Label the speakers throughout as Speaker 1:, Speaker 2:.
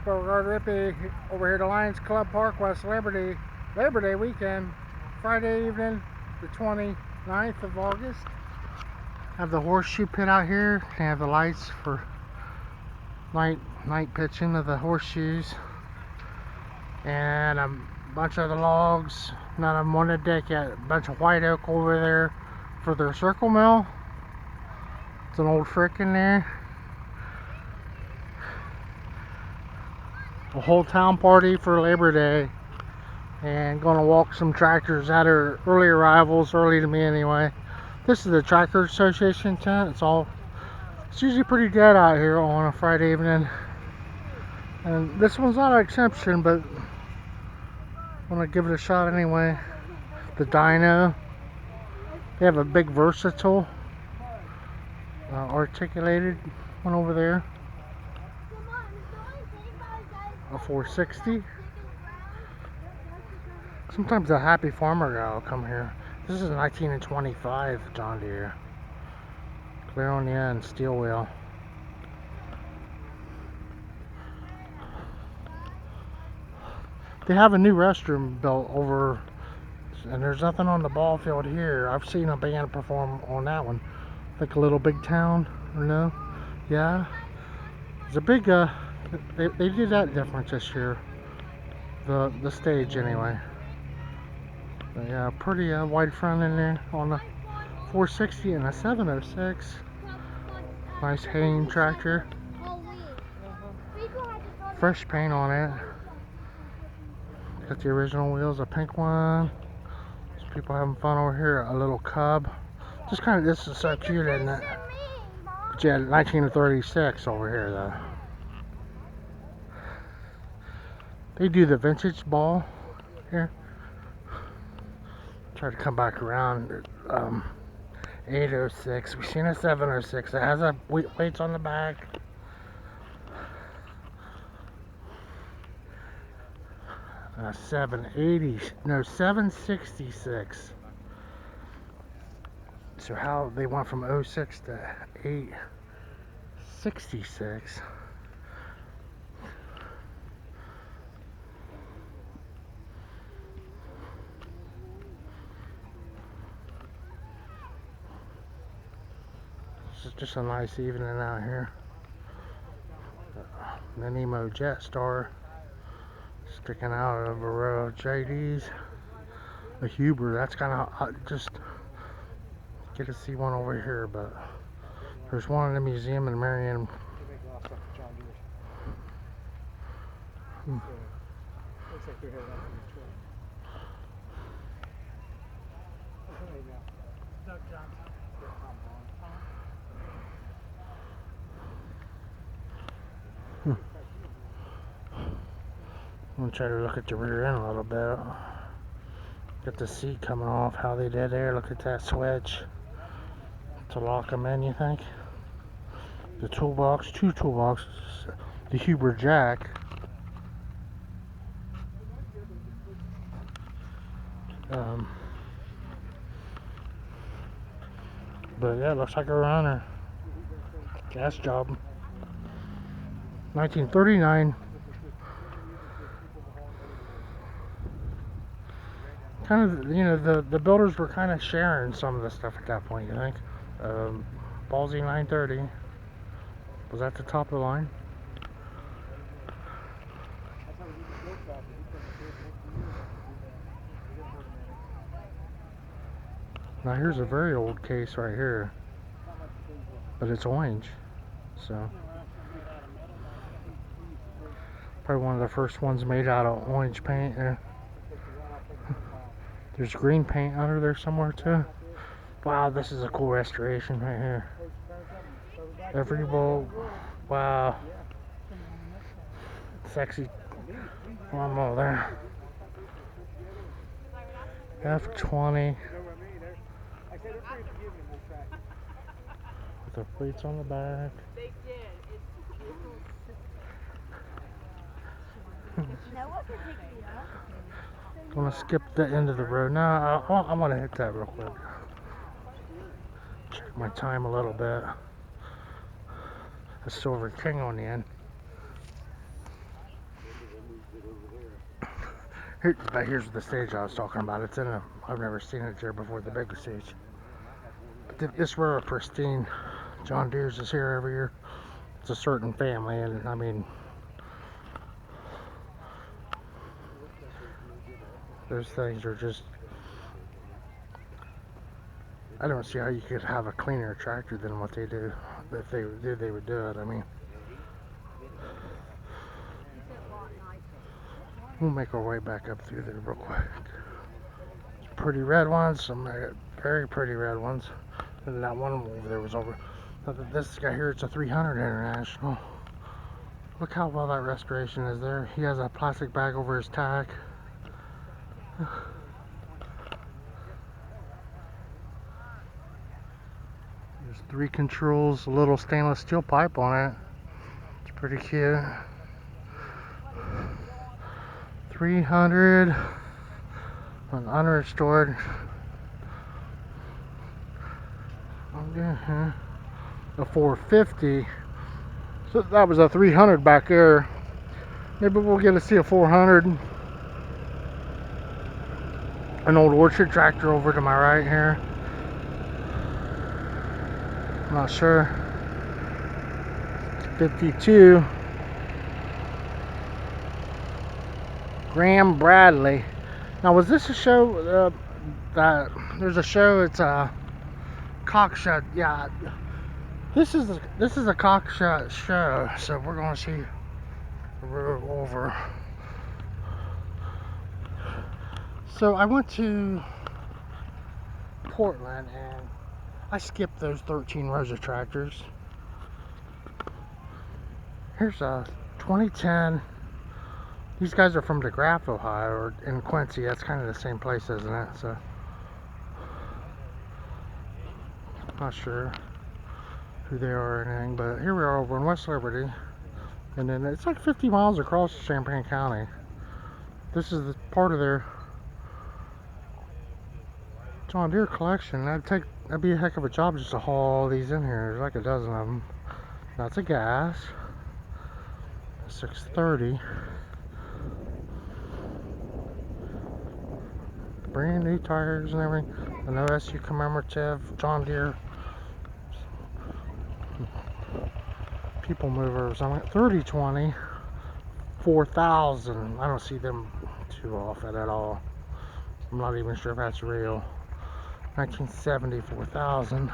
Speaker 1: Beauregard Rippey over here at Lions Club Park, West Liberty. Labor Day weekend, Friday evening, the 29th of August. Have the horseshoe pit out here. They have the lights for night pitching of the horseshoes. And a bunch of the logs, none of them on the deck yet. A bunch of white oak over there for their circle mill. It's an old frick in there. A whole town party for Labor Day, and gonna walk some tractors that are early arrivals, early to me anyway. This is the Tractor Association tent. It's usually pretty dead out here on a Friday evening, and this one's not an exception, but I'm gonna give it a shot anyway. The dyno, they have a big versatile articulated one over there, a 460. Sometimes a Happy Farmer guy will come here. This is a 1925 John Deere. Clear on the end, steel wheel. They have a new restroom built over, and there's nothing on the ball field here. I've seen a band perform on that one. Like a Little Big Town, or no? Yeah. It's a big, they did that different this year. The stage anyway. But yeah, pretty wide front in there on the 460 and a 706. Nice Hayne tractor. Fresh paint on it. Got the original wheels, a pink one. There's people having fun over here. A little Cub. Just kind of, this is so cute, isn't it? But yeah, 1936 over here though. They do the vintage ball here. Try to come back around. 806. We've seen a 706. It has a weights on the back. A 780. No, 766. So how they went from 06 to 866. This is just a nice evening out here. The Nemo Jetstar sticking out of a row of JDs. A Huber, that's kind of just get to see one over here, but there's one in the museum in Marion. I'm gonna try to look at the rear end a little bit. Get the seat coming off, how they did there. Look at that switch to lock them in, you think? The toolbox, two toolboxes. The Huber jack. But yeah, it looks like a runner. Gas job. 1939. Kind of, you know, the builders were kind of sharing some of the stuff at that point, you think? Ballsy 930 was at the top of the line. Now here's a very old case right here, but it's orange, so probably one of the first ones made out of orange paint. There's green paint under there somewhere too. Wow, this is a cool restoration right here. Every bolt, wow, sexy lawnmower there. F20 with the plates on the back. I'm gonna skip the end of the road. No, I want to hit that real quick. Check my time a little bit. A Silver King on the end. But here's the stage I was talking about. It's in a, I've never seen it here before, the big stage. But this row of pristine John Deere's is here every year. It's a certain family, and I mean, those things are just, I don't see how you could have a cleaner tractor than what they do. If they did, they would do it. I mean, we'll make our way back up through there real quick. Pretty red ones, some very pretty red ones. And that one over there was over. This guy here, it's a 300 International. Look how well that restoration is there. He has a plastic bag over his tag. There's 3 controls, a little stainless steel pipe on it. It's pretty cute. 300, an unrestored. Okay. A 450. So that was a 300 back there. Maybe we'll get to see a 400. An old orchard tractor over to my right here. I'm not sure. 52. Graham Bradley. Now, was this a show? That there's a show. It's a cockshut. Yeah. This is a cockshut show. So we're gonna see the road over. So I went to Portland and I skipped those 13 rows of tractors. Here's a 2010. These guys are from DeGraff, Ohio, or in Quincy. That's kind of the same place, isn't it? So, not sure who they are or anything, but here we are over in West Liberty. And then it's like 50 miles across Champaign County. This is the part of their John Deere collection. That'd be a heck of a job just to haul all these in here. There's like a dozen of them. That's a gas. 630. Brand new tires and everything. An OSU commemorative John Deere people mover or something. 3020. 4,000. I don't see them too often at all. I'm not even sure if that's real. 1970, 4,000.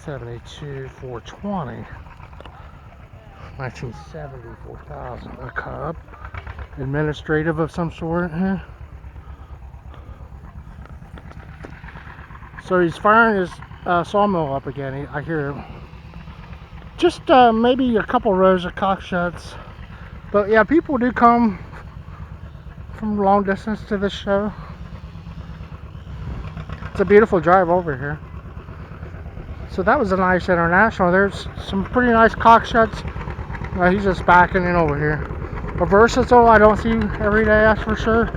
Speaker 1: 72, 420. 1970, 4,000. A Cub. Administrative of some sort. So he's firing his sawmill up again. I hear him. Just maybe a couple rows of cockshuts. But yeah, people do come from long distance to this show. It's a beautiful drive over here. So that was a nice International. There's some pretty nice cockshuts. He's just backing in over here. A Versatile I don't see every day, that's for sure.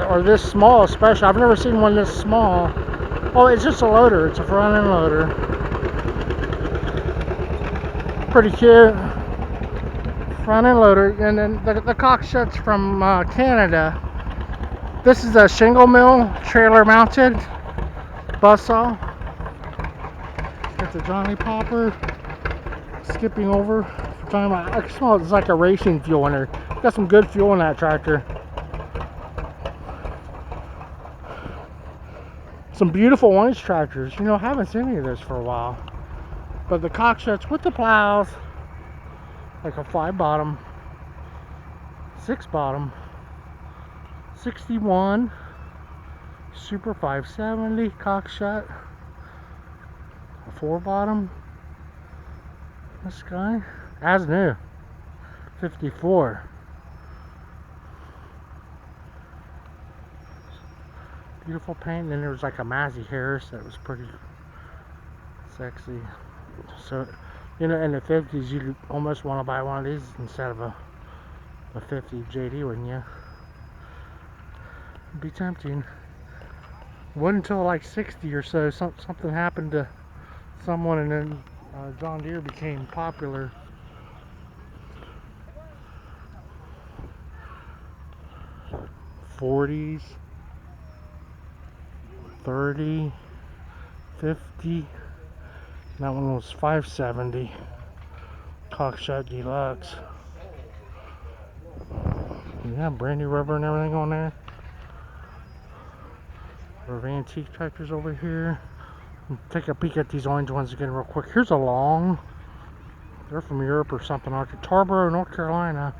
Speaker 1: Or this small especially. I've never seen one this small. Oh, it's just a loader. It's a front end loader. Pretty cute. Front end loader. And then the cockshuts from Canada. This is a shingle mill, trailer mounted buzzsaw. Got the Johnny Popper. Skipping over. I can smell it's like a racing fuel in there. Got some good fuel in that tractor. Some beautiful orange tractors. You know, I haven't seen any of this for a while. But the cockshuts with the plows, like a 5 bottom, 6 bottom, 61, Super 570 cockshut, a 4 bottom. This guy, as new, 54. Beautiful paint. And then there was like a Mazzy Harris that was pretty sexy. So, you know, in the 50s, you almost want to buy one of these instead of a 50 JD, wouldn't you? It'd be tempting. It wasn't until like 60 or so, something happened to someone, and then John Deere became popular. 40s, 30, 50. That one was 570. Cockshot Deluxe. Yeah, brand new rubber and everything on there. Our antique tractors over here. Take a peek at these orange ones again real quick. Here's a long. They're from Europe or something, aren't they? Tarboro, North Carolina.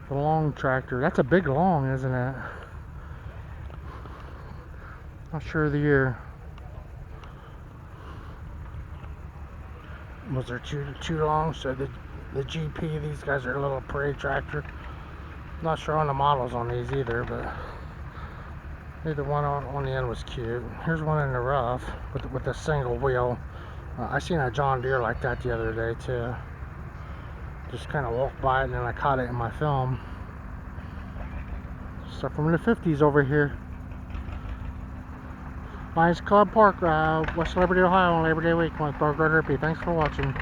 Speaker 1: The long tractor. That's a big long, isn't it? Not sure of the year. Was there too long? So the GP, these guys are a little parade tractor. Not sure on the models on these either, but either one on the end was cute. Here's one in the rough with a single wheel. I seen a John Deere like that the other day too. Just kind of walked by it and then I caught it in my film. Stuff from the 50s over here. Lions Club Park, West Liberty, Ohio on Labor Day week. My Greg Rippey. Thanks for watching.